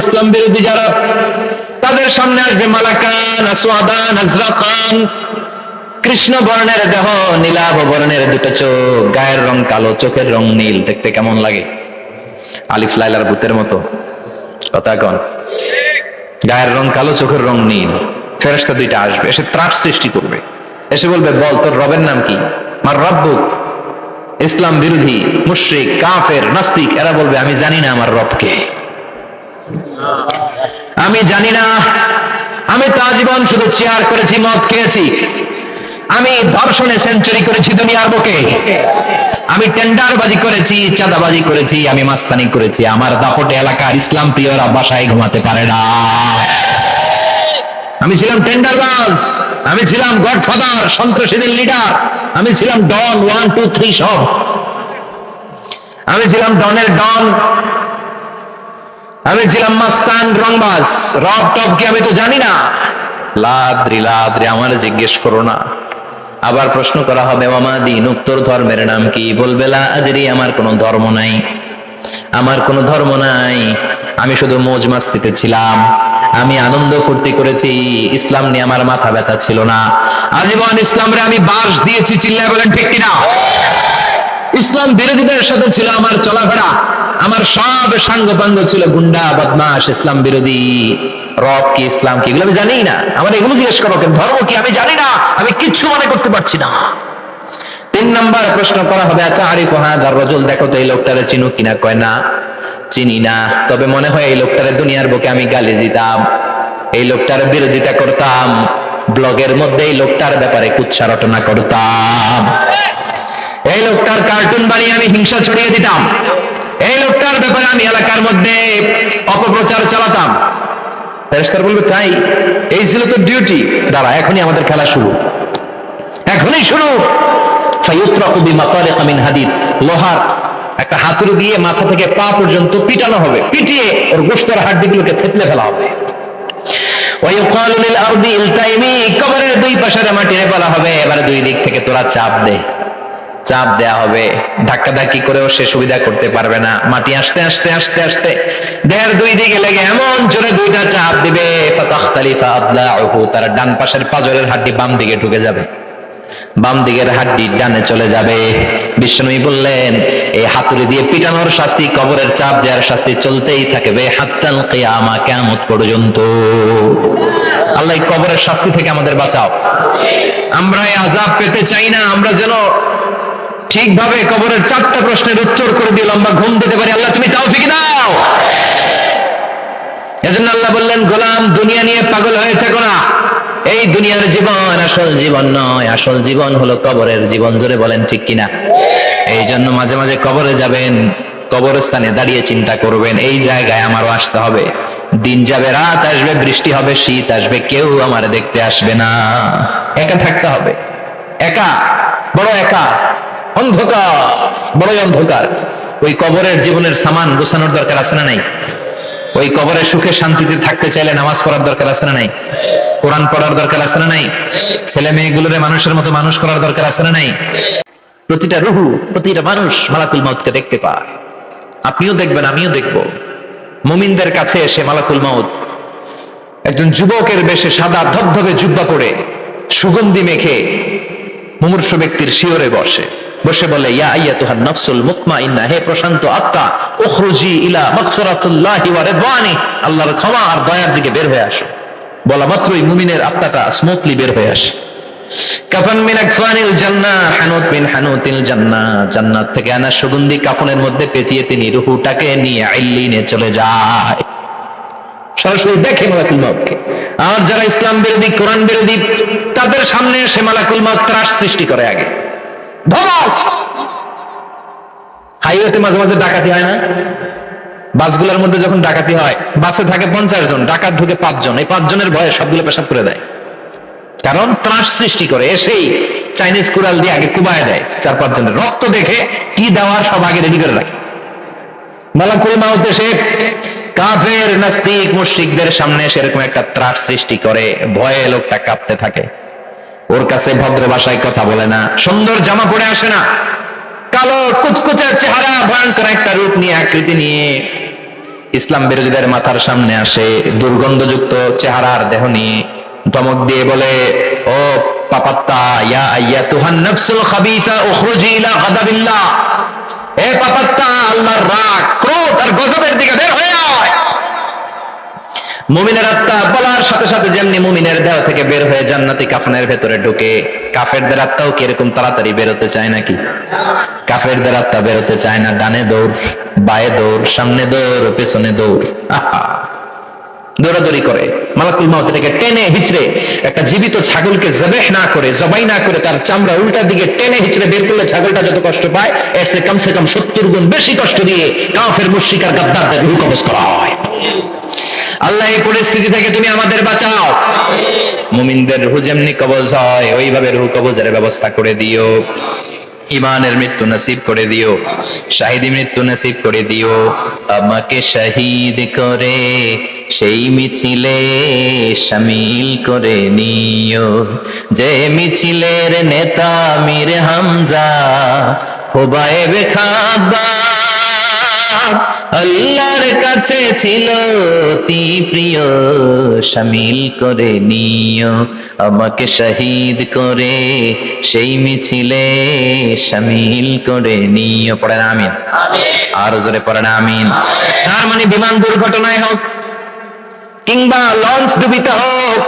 ইসলাম বিরোধী যারা, তাদের সামনে আসবে মালাকান আসওয়াদান আজরাকান, কৃষ্ণ বর্ণের দেহ, নীলাভ বর্ণের দুটো চোখ, গায়ের রং কালো, চোখের রং নীল। দেখতে কেমন লাগে? আলিফ লাইলার ভূতের মতো। কথা কন। গায়ের রং কালো, চোখের রং নীল। ফেরেশতা দুইটা আসবে, এসে ত্রাস সৃষ্টি করবে। এসে বলবে, বল তোর রবের নাম কি? মার রব্বুক। ইসলাম বিরোধী মুশরিক কাফের নাস্তিক এরা বলবে, আমি জানি না আমার রবকে, আমি জানি না। আমি তো আজীবন শুধু চেয়ার করেছি, মদ খেয়েছি, আমি ধর্ষণে সেঞ্চুরি করেছি দুনিয়ার বুকে, আমি টেন্ডারবাজি করেছি, চাঁদাবাজি করেছি, আমি মাস্তানি করেছি। আমার দাপটে এলাকার ইসলাম প্রিয়রা বাসায় ঘুমাতে পারে না। আমি ছিলাম টেন্ডারবাজ, আমি ছিলাম গডফাদার, সন্ত্রাসীদের লিডার, আমি ছিলাম ডন 1 2 3 সব, আমি ছিলাম ডনের ডন, আমি ছিলাম মাস্তান রংবাজ। রব টব কি আমি তো জানি না। লাদ্রি লাদ্রি, আমার জিজ্ঞেস করো না। আবার প্রশ্ন করা হবে, মামা দিন, তোর ধর্মের নাম কি? বলবে লা আদরি, আমার কোনো ধর্ম নাই, আমার কোনো ধর্ম নাই, আমি শুধু মৌজ মাস্তিতে ছিলাম, আমি আনন্দ ফুর্তি করেছি, ইসলাম নিয়ে আমার মাথা ব্যথা ছিল না। আজীবন ইসলামরে আমি বাস দিয়েছি, চিল্লায় বলেন ঠিক কিনা? ইসলাম বিরোধীদের সাথে ছিল আমার চলাফেরা, আমার সব সাঙ্গপাঙ্গ ছিল গুন্ডা বদমাশ ইসলাম বিরোধী। রব কি, ইসলাম কি, এগুলো আমি জানি না। আমার এগুলো জিজ্ঞেস করো, ধর্ম কি আমি জানি না, আমি কিচ্ছু মনে করতে পারছি না। 3 নাম্বার প্রশ্ন করা হবে, আচ্ছা আরিফু হাযার রাজুল, দেখো তো এই লোকটারে চিনো কিনা? কয় না, চিনি না, তবে মনে হয় এই লোকটারে দুনিয়ার বুকে আমি গালি দিতাম, এই লোকটার বিরোধিতা করতাম, ব্লগের মধ্যে এই লোকটার ব্যাপারে কুৎসা রটনা করতাম, এই লোকটার কার্টুন বানিয়ে আমি হিংসা ছড়িয়ে দিতাম, এই লোকটার ব্যাপারে আমি এলাকার মধ্যে অপপ্রচার চালাতাম। ফেরেশতারা বলবে, তাই? এই ছিল তো ডিউটি। দাঁড়া, এখনই আমাদের খেলা শুরু, এখনই শুরু। ফায়ুতরাকু বিমাতারিক মিন হাদিদ, লোহার একটা হাতুড়ি দিয়ে মাথা থেকে পা পর্যন্ত পিটানো হবে, পিটিয়ে ওর গোশতের হাড্ডিগুলোকে থেতলে ফেলা হবে। ওয়ায়ুকালু লিল আরদি ইলতাইমি, কবরের দুই পাশের মাটিতে বলা হবে, এবারে দুই দিক থেকে তোরা চাপ দে। চাপ দেয়া হবে, ধাক্কাধাক্কি করেও সে সুবিধা করতে পারবে না। মাটি আস্তে আস্তে আস্তে আস্তে দেহের দুই দিকে লেগে এমন জোরে দুইটা চাপ দিবে, ফাতাখতালিফা আদলাউহু, তার ডান পাশের পাজরের হাড্ডি বাম দিকে ঢুকে যাবে, বাম দিকের হাড্ডি ডানে চলে যাবে। বিশ্বনবী বললেন, এই হাতুড়ি দিয়ে পিটানোর শাস্তি, কবরের চাপ দেওয়ার শাস্তি চলতেই থাকবে হাত্তাল কিয়ামা, কিয়ামত পর্যন্ত। আল্লাহ এই কবরের শাস্তি থেকে আমাদের বাঁচাও। আমরা এই আযাব পেতে চাই না, আমরা যেন ঠিকভাবে কবরের 4টা প্রশ্নের উত্তর করে দিয়ে লম্বা ঘুম দিতে পারি। আল্লাহ তুমি তৌফিক দাও। এজন্য আল্লাহ বললেন, গোলাম দুনিয়া নিয়ে পাগল হয়ে থেকো না, এই দুনিয়ার জীবন আসল জীবন নয়, আসল জীবন হলো কবরের জীবন। জোরে বলেন ঠিক কিনা? এই জন্য মাঝে মাঝে কবরে যাবেন, কবরস্থানে দাঁড়িয়ে চিন্তা করবেন, এই জায়গায় আমারও আসতে হবে। দিন যাবে, রাত আসবে, বৃষ্টি হবে, শীত আসবে, কেউ আমার দেখতে আসবে না, একা থাকতে হবে। একা, বড় একা, অন্ধকার, বড়ই অন্ধকার। ওই কবরের জীবনের সামান গোছানোর দরকার আছে না নাই? ওই কবরে সুখে শান্তিতে থাকতে চাইলে নামাজ পড়ার দরকার আছে না নাই? কোরআন পড়ার দরকার আছে না নাই? ছেলে মেয়েগুলোরে মানুষের মতো মানুষ করার দরকার আছে না নাই? প্রতিটা রুহু, প্রতিটা মানুষ মালাকুল মউতকে দেখতে পায়। আপনিও দেখবেন, আমিও দেখব। মুমিনদের কাছে এসে মালাকুল মউত একজন যুবকের বেশে সাদা ধবধবে জুব্বা পরে সুগন্ধি মেখে মুমূর্ষু ব্যক্তির শিয়রে বসে বলে, ইয়া আইয়াতুহান নাফসুল মুতমাইন্না, হে প্রশান্ত আত্মা, উখরুজি ইলা মাগফিরাতিল্লাহি ওয়া রিদওয়ানি, আল্লাহর ক্ষমা আর দয়ার দিকে বের হয়ে আসো। বলা মাত্রই মুমিনের আত্মাটা স্মুথলি বের হয়ে আসে। কাফান মিন আকফানিল জান্নাহ, হানুত মিন হানুতিল জান্নাহ, জান্নাত থেকে আনা সুগন্ধি কাফনের মধ্যে পেঁচিয়ে তিনি রূহটাকে নিয়ে ইল্লিনে চলে যায়। সরাসরি দেখে মালাকুল মউতকে। আর যারা ইসলাম বিরোধী, কোরআন বিরোধী, তাদের সামনে এসে মালাকুল মউত ত্রাস সৃষ্টি করে। আগে ধমক। হাইওয়েতে মাঝে মাঝে ডাকাতি হয় না? বাসগুলোর মধ্যে যখন ডাকাতি হয়, বাসে থাকে 50 জন, ডাকাত ঢুকে 5 জন, এই 5 জনের ভয়ে সবগুলো পেশাব করে দেয়, কারণ ত্রাস সৃষ্টি করে। এসেই চাইনিজ কুড়াল দিয়ে আগে কুবায় দেয় 4-5 জনের। রক্ত দেখে কি দেওয়ার সব আগে রেডি করে রাখে। মালাকুল মউত এসে কাফের নাস্তিক মুশরিকদের সামনে সেরকম একটা ত্রাস সৃষ্টি করে, ভয়ে লোকটা কাঁপতে থাকে। ওর কাছে ভদ্র ভাষায় কথা বলে না, সুন্দর জামা পরে আসে না, কালো কুচকুচে চেহারা, ভয়ঙ্কর একটা রূপ নিয়ে, আকৃতি নিয়ে ইসলাম বিরোধীদের মাথার সামনে আসে দুর্গন্ধযুক্ত চেহারার দেহ নিয়ে, ধমক দিয়ে বলে, ও পাপাত্তা, ইয়া আইয়াতুহান নাফসুল খাবিসা উখরুজি ইলা গাদাবিল্লাহ, হে পাপাত্তা, আল্লাহর রাগ, ক্রোধ আর গজবের দিকে বের হয়ে আয়। মুমিনের আত্মা বলার সাথে সাথে যেমনি মুমিনের দেহ থেকে বের হয়ে জান্নাতি কাফনের ভেতরে ঢুকে, কাফেরদের আত্মাও কি এরকম তাড়াতাড়ি বেরোতে চায় নাকি? কাফেরদের আত্মা বেরোতে চায় না, ডানে দৌড়, বায়ে দৌড়, সামনে দৌড়, পেছনে দৌড়, আহা, দৌড়াদৌড়ি করে। মালাকুল মাউত থেকে টেনে হিচড়ে একটা জীবিত ছাগলকে জবাই না করে তার চামড়া উল্টার দিকে টেনে হিচড়ে বের করলে ছাগলটা যত কষ্ট পায়, এর চেয়ে কমসে কম 70 গুণ বেশি কষ্ট দিয়ে কাফের মুশরিক আর গাদ্দারদের রূহ কবজ করা হয়। আল্লাহ এই পরিস্থিতি থেকে তুমি আমাদের বাঁচাও। মুমিনদের রূহ যেমনি কবজ হয় ওইভাবে রূহ কবজের ব্যবস্থা করে দিও। ইমানের মৃত্যু নসিব করে দিও, শাহিদি মৃত্যু নসিব করে দিও। আমাকে শহীদ করে সেই মিছিলে শামিল করে নিও, যে মিছিলের নেতা মীর হামজা খোবায়েবে খাব্বাব, আল্লাহর কাছে ছিল অতি প্রিয়, শামিল করে নিও। আমাকে শহীদ করে সেই মিছিলে শামিল করে নিও। পড়েন আমিন। আর জোরে পড়েন আমিন। তার মানে বিমান দুর্ঘটনায় হোক, কিংবা লঞ্চ ডুবিতে হোক,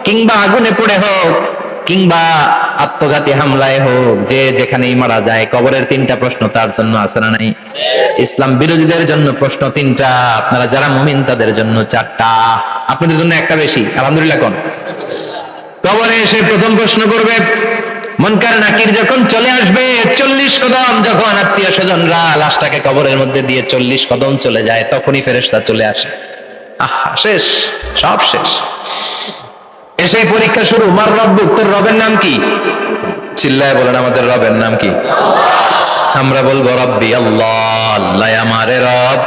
কিংবা আগুনে পড়ে হোক, কিংবা আত্মঘাতী হামলায় হোক, যে যেখানেই মারা যায়, কবরের 3টা প্রশ্ন তার জন্য আছে না নাই? ইসলাম বিরোধীদের জন্য প্রশ্ন 3টা, আপনারা যারা মুমিন তাদের জন্য 4টা, আপনাদের জন্য একটা বেশি। আলহামদুলিল্লাহ কোন? কবরে এসে প্রথম প্রশ্ন করবে, মুনকার নাকির যখন চলে আসবে, 40 কদম যখন আত্মীয় স্বজনরা লাশটাকে কবরের মধ্যে দিয়ে 40 কদম চলে যায়, তখনই ফেরেশতা চলে আসে। আহা, শেষ, সব শেষ। এসে পরীক্ষা শুরু। মার রব্বুক, তোর রবের নাম কি? চিল্লায় বলেন, আমাদের রবের নাম কি? আমরা বলবো রব্বি আল্লাহ, আল্লাহ আমারে রব।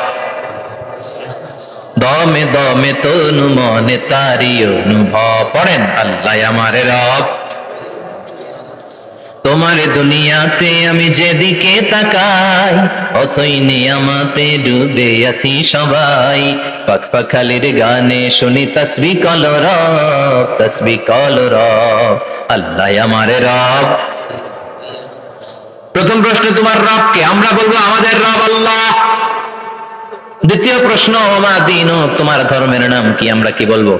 দমে দমে তনু মনে তারি অনুভব। পড়েন, আল্লাহ আমারে রব। তোমার দুনিয়াতে আমি যেদিকে তাকাই, অথই নিয়ামতে ডুবে আছি সবাই। পাখপাখালির গানে শুনি তাসবিহ কল রব, তাসবিহ কল রব, আল্লাহ আমারে রব। প্রথম প্রশ্ন, তোমার রব কে? আমরা বলবো আমাদের রব আল্লাহ। দ্বিতীয় প্রশ্ন, ওমা দীনুক, তোমার ধর্মের নাম কি? আমরা কি বলবো?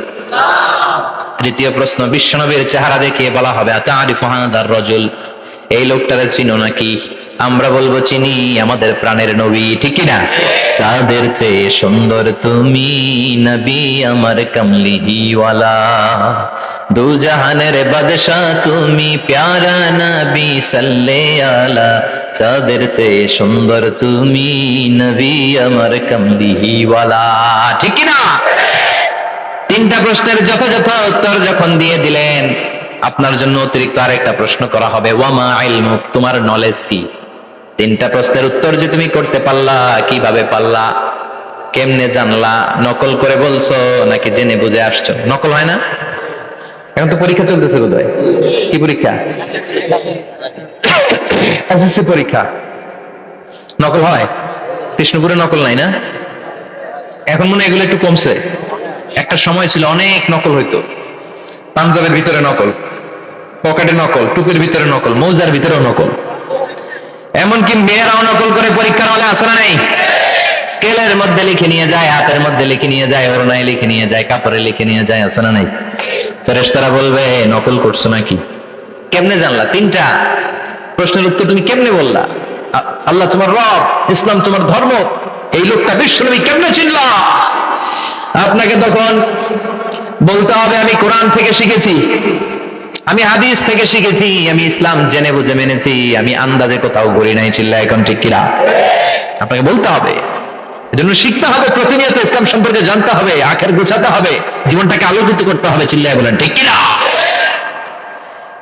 তৃতীয় প্রশ্ন, বিশ্বনবীর চেহারা দেখিয়ে বলা হবে আতারিফু হাদার রাজুল, এই লোকটারে চিনো নাকি? আমরা বলবো চিনি, আমাদের প্রাণের নবী, ঠিক কি না? চাঁদের চেয়ে সুন্দর তুমি নবী আমার কামলিওয়ালা, দু জাহানের বাদশাহ তুমি প্যারা নবী সাল্লে আলা, চাঁদের চেয়ে সুন্দর তুমি নবী আমার কামলিওয়ালা, ঠিক কি না? 3টা প্রশ্নের যথাযথ উত্তর যখন দিয়ে দিলেন, আপনার জন্য অতিরিক্ত আরেকটা প্রশ্ন করা হবে, ওয়ামা ইলমুক, তোমার নলেজ কি? 3টা প্রশ্নের উত্তর যে তুমি করতে পারলা, কিভাবে পারলা, কেমনে জানলা? নকল করে বলছো নাকি জেনে বুঝে আসছো? নকল হয় না? এখন তো পরীক্ষা চলতেছে বোধহয়। কি পরীক্ষা? এসএসসি পরীক্ষা। নকল হয়? কৃষ্ণপুরে নকল নাই না? এখন মনে হয় এগুলো একটু কমছে। একটা সময় ছিল অনেক নকল হইতো। পাঞ্জাবের ভিতরে নকল, পকেটে নকল, টুপির ভিতরে নকল, মৌজার ভিতরেও নকল। এমনকি মেয়েরাও নকল করে পরীক্ষার হলে আসে না নাই? স্কেলের মধ্যে লিখে নিয়ে যায়, হাতের মধ্যে লিখে নিয়ে যায়, ওড়নায় লিখে নিয়ে যায়, কাপড়ে লিখে নিয়ে যায়, আসে না নাই? ফেরেশতারা বলবে নকল করছো নাকি? কেমনে জানলা? 3টা প্রশ্নের উত্তর তুমি কেমনে বললা? আল্লাহ তোমার রব, ইসলাম তোমার ধর্ম, এই লোকটা বিশ্বনবী, কেমনে চিনলা? আপনাকে তখন বলতে হবে আমি কোরআন থেকে শিখেছি, আমি হাদিস থেকে শিখেছি, আমি ইসলাম জেনে বুঝে মেনেছি, আমি আন্দাজে কোথাও ঘুরি নাই। চিল্লা এখন ঠিক কিনা? আপনাকে বলতে হবে। এজন্য শিখতে হবে, প্রতিনিয়ত ইসলাম সম্পর্কে জানতে হবে, আখের গোছাতে হবে, জীবনটাকে আলোকিত করতে হবে। চিল্লায় বলেন ঠিক কিনা?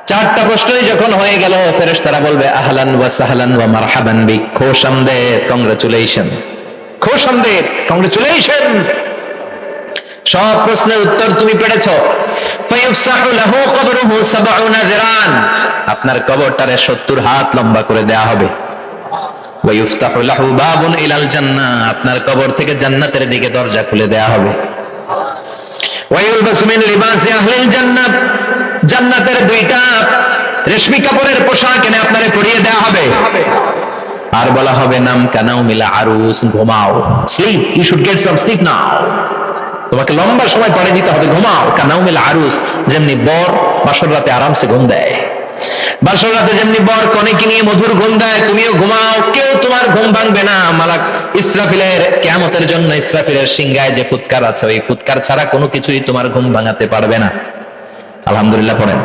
4টা প্রশ্নই যখন হয়ে গেল, ফেরেশতারা বলবে আহলান ওয়া সাহলান ওয়া মারহাবান বিক, খোশামদেদ, কংগ্রাচুলেশন, খোশামদেদ, কংগ্রাচুলেশন। সব প্রশ্নের উত্তর তুমি পেরেছো। ফায়ুফসাহু লাহু কবরুহু 70 যিরান, আপনার কবরটারে 70 হাত লম্বা করে দেয়া হবে। ওয়া ইফতাহু লাহু বাবুন ইলাল জান্নাহ, আপনার কবর থেকে জান্নাতের দিকে দরজা খুলে দেয়া হবে। ওয়া ইউলবাসু মিন লিবাসি আহলিল জান্নাহ, জান্নাতের দুইটা রেশমি কাপড়ের পোশাক এনে আপনারে পরিয়ে দেয়া হবে। আর বলা হবে নাম কানাও মিলা আরুস, ঘুমাও, sleep, you should get some sleep now. তোমাকে লম্বা সময় পরে দিতে হবে, ঘুমাও। কানাও মিলা আরুস, যেমনি বর বাসর রাতে আরামসে ঘুম দেয়, বাসর রাতে যেমনি বর কনেকে নিয়ে মধুর ঘুম দেয়, তুমিও ঘুমাও, কেউ তোমার ঘুম ভাঙবে না। মালাক ইসরাফিলের কিয়ামতের জন্য ইসরাফিলের সিংহায় যে ফুৎকার আছে, ওই ফুৎকার ছাড়া কোনো কিছুই তোমার ঘুম ভাঙাতে পারবে না। আলহামদুলিল্লাহ পড়েন।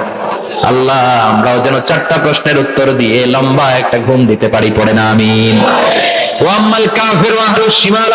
আল্লাহ আমরাও যেন 4টা প্রশ্নের উত্তর দিয়ে লম্বা একটা ঘুম দিতে পারি, পড়েন আমিন। ওয়াম্মাল কাফিরু আহলুশ শিমাল,